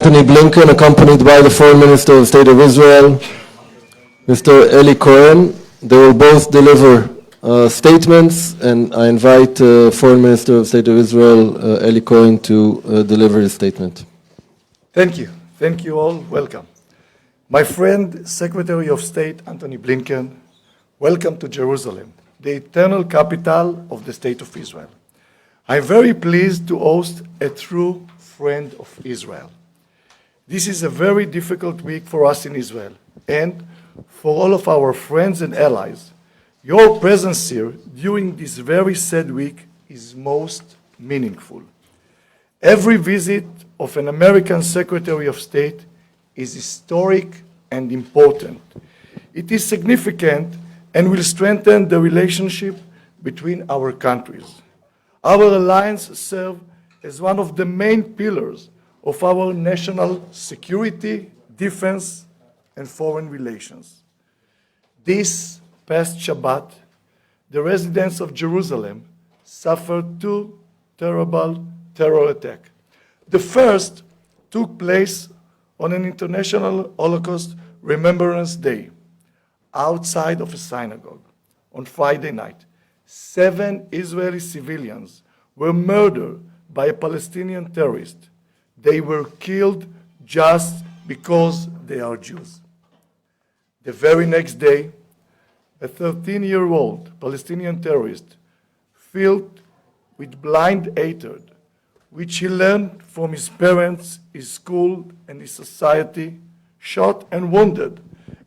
Anthony Blinken, accompanied by the Foreign Minister of State of Israel, Mr. Eli Cohen. They will both deliver statements, and I invite Foreign Minister of State of Israel, Eli Cohen, to deliver his statement. Thank you. Thank you all. Welcome. My friend, Secretary of State Auntie Blinken, welcome to Jerusalem, the eternal capital of the State of Israel. I'm very pleased to host a true friend of Israel. This is a very difficult week for us in Israel, and for all of our friends and allies. Your presence here during this very sad week is most meaningful. Every visit of an American Secretary of State is historic and important. It is significant and will strengthen the relationship between our countries. Our alliance serves as one of the main pillars of our national security, defense, and foreign relations. This past Shabbat, the residents of Jerusalem suffered two terrible terror attacks. The first took place on an International Holocaust Remembrance Day outside of a synagogue on Friday night. 7 Israeli civilians were murdered by a Palestinian terrorist. They were killed just because they are Jews. The very next day, a 13-year-old Palestinian terrorist, filled with blind hatred, which he learned from his parents, his school, and his society, shot and wounded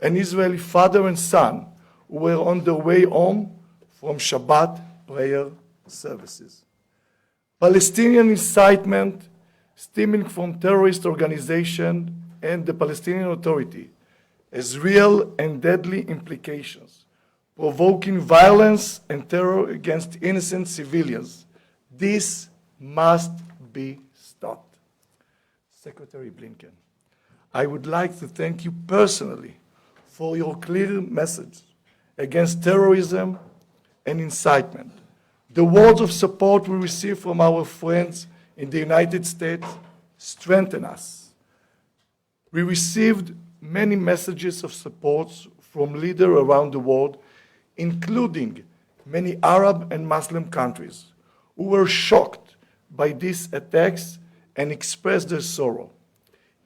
an Israeli father and son who were on their way home from Shabbat prayer services. Palestinian incitement stemming from terrorist organization and the Palestinian Authority has real and deadly implications, provoking violence and terror against innocent civilians. This must be stopped. Secretary Blinken, I would like to thank you personally for your clear message against terrorism and incitement. The words of support we receive from our friends in the United States strengthen us. We received many messages of support from leaders around the world, including many Arab and Muslim countries, who were shocked by these attacks and expressed their sorrow.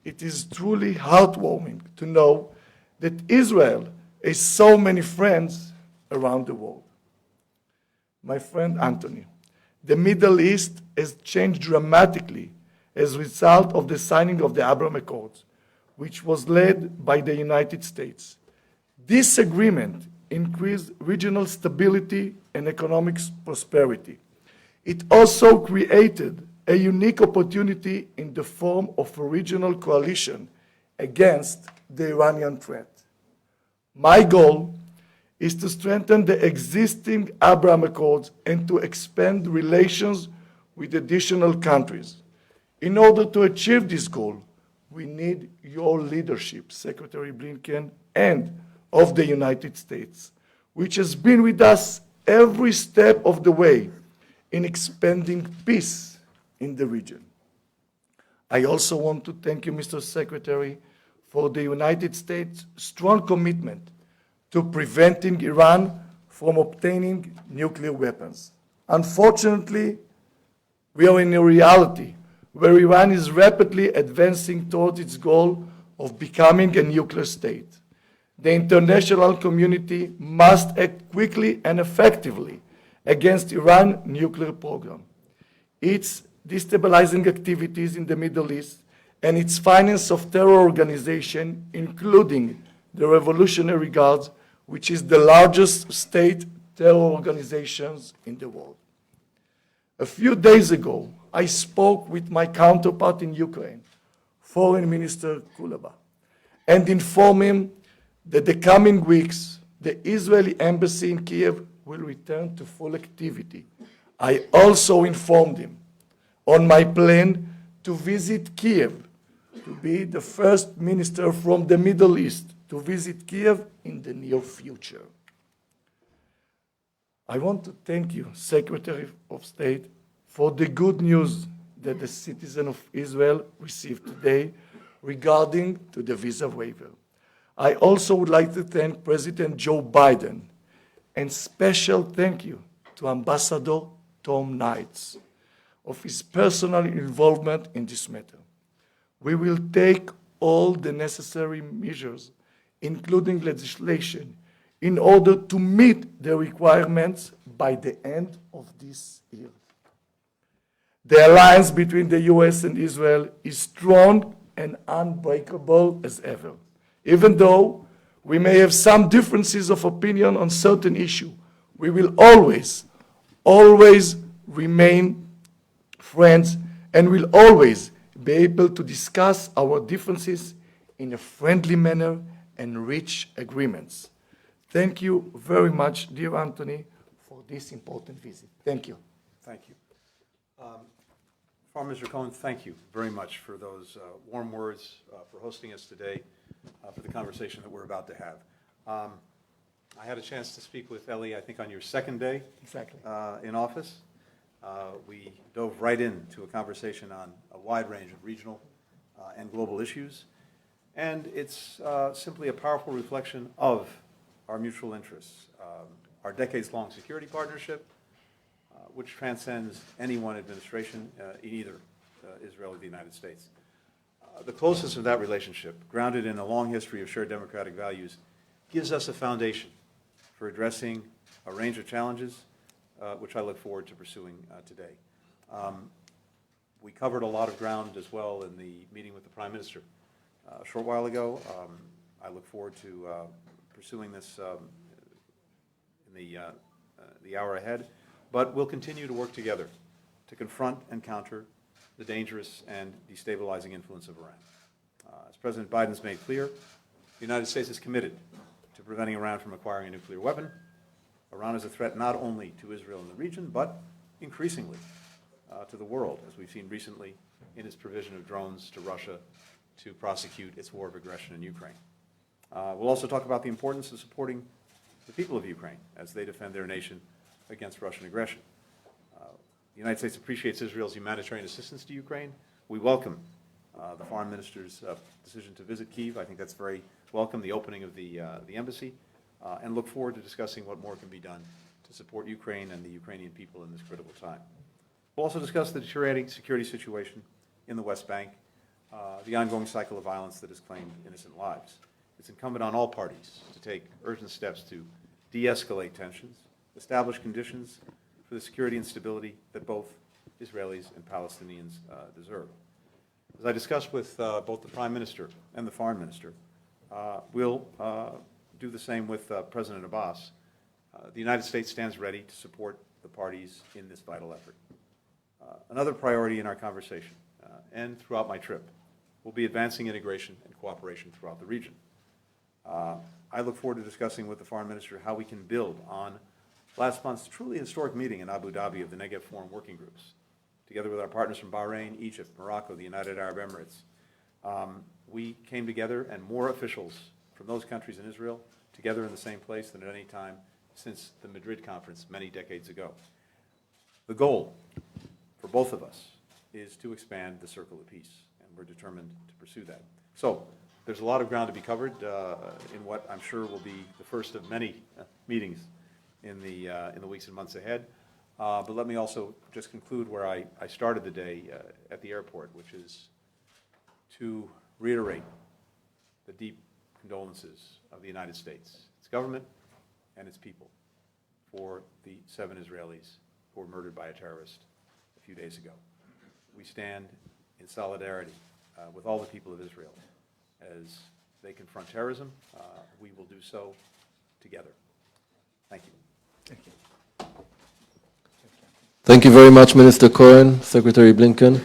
It is truly heartwarming to know that Israel has so many friends around the world. My friend Anthony, the Middle East has changed dramatically as a result of the signing of the Abraham Accords, which was led by the United States. This agreement increased regional stability and economic prosperity. It also created a unique opportunity in the form of a regional coalition against the Iranian threat. My goal is to strengthen the existing Abraham Accords and to expand relations with additional countries. In order to achieve this goal, we need your leadership, Secretary Blinken, and of the United States, which has been with us every step of the way in expanding peace in the region. I also want to thank you, Mr. Secretary, for the United States' strong commitment to preventing Iran from obtaining nuclear weapons. Unfortunately, we are in a reality where Iran is rapidly advancing towards its goal of becoming a nuclear state. The international community must act quickly and effectively against Iran's nuclear program. Its destabilizing activities in the Middle East and its finance of terror organizations, including the Revolutionary Guards, which is the largest state terror organizations in the world. A few days ago, I spoke with my counterpart in Ukraine, Foreign Minister Kuleba, and informed him that the coming weeks, the Israeli embassy in Kiev will return to full activity. I also informed him on my plan to visit Kiev, to be the first minister from the Middle East to visit Kiev in the near future. I want to thank you, Secretary of State, for the good news that the citizens of Israel received today regarding to the visa waiver. I also would like to thank President Joe Biden, and special thank you to Ambassador Tom Knights of his personal involvement in this matter. We will take all the necessary measures, including legislation, in order to meet the requirements by the end of this year. The alliance between the US and Israel is strong and unbreakable as ever. Even though we may have some differences of opinion on certain issues, we will always remain friends and will always be able to discuss our differences in a friendly manner and reach agreements. Thank you very much, dear Anthony, for this important visit. Thank you. Thank you. Farmer Mr. Cohen, thank you very much for those warm words, for hosting us today, for the conversation that we're about to have. I had a chance to speak with Eli, I think, on your second day Exactly. In office. We dove right into a conversation on a wide range of regional and global issues, and it's simply a powerful reflection of our mutual interests, our decades-long security partnership, which transcends any one administration in either Israel or the United States. The closeness of that relationship, grounded in a long history of shared democratic values, gives us a foundation for addressing a range of challenges, which I look forward to pursuing today. We covered a lot of ground as well in the meeting with the Prime Minister a short while ago. I look forward to pursuing this in the hour ahead. But we'll continue to work together to confront and counter the dangerous and destabilizing influence of Iran. As President Biden's made clear, the United States is committed to preventing Iran from acquiring a nuclear weapon. Iran is a threat not only to Israel and the region, but increasingly to the world, as we've seen recently in its provision of drones to Russia to prosecute its war of aggression in Ukraine. We'll also talk about the importance of supporting the people of Ukraine as they defend their nation against Russian aggression. The United States appreciates Israel's humanitarian assistance to Ukraine. We welcome the foreign minister's decision to visit Kyiv. I think that's very welcome, the opening of the embassy, and look forward to discussing what more can be done to support Ukraine and the Ukrainian people in this critical time. We'll also discuss the deteriorating security situation in the West Bank, the ongoing cycle of violence that has claimed innocent lives. It's incumbent on all parties to take urgent steps to de-escalate tensions, establish conditions for the security and stability that both Israelis and Palestinians deserve. As I discussed with both the Prime Minister and the Foreign Minister, we'll do the same with President Abbas. The United States stands ready to support the parties in this vital effort. Another priority in our conversation and throughout my trip will be advancing integration and cooperation throughout the region. I look forward to discussing with the Foreign Minister how we can build on last month's truly historic meeting in Abu Dhabi of the Negev Forum Working Groups, together with our partners from Bahrain, Egypt, Morocco, the United Arab Emirates. We came together, and more officials from those countries in Israel together in the same place than at any time since the Madrid conference many decades ago. The goal for both of us is to expand the circle of peace, and we're determined to pursue that. So there's a lot of ground to be covered in what I'm sure will be the first of many meetings in the weeks and months ahead. But let me also just conclude where I started the day at the airport, which is to reiterate the deep condolences of the United States, its government, and its people for the 7 Israelis who were murdered by a terrorist a few days ago. We stand in solidarity with all the people of Israel as they confront terrorism. We will do so together. Thank you. Thank you. Thank you very much, Minister Cohen, Secretary Blinken.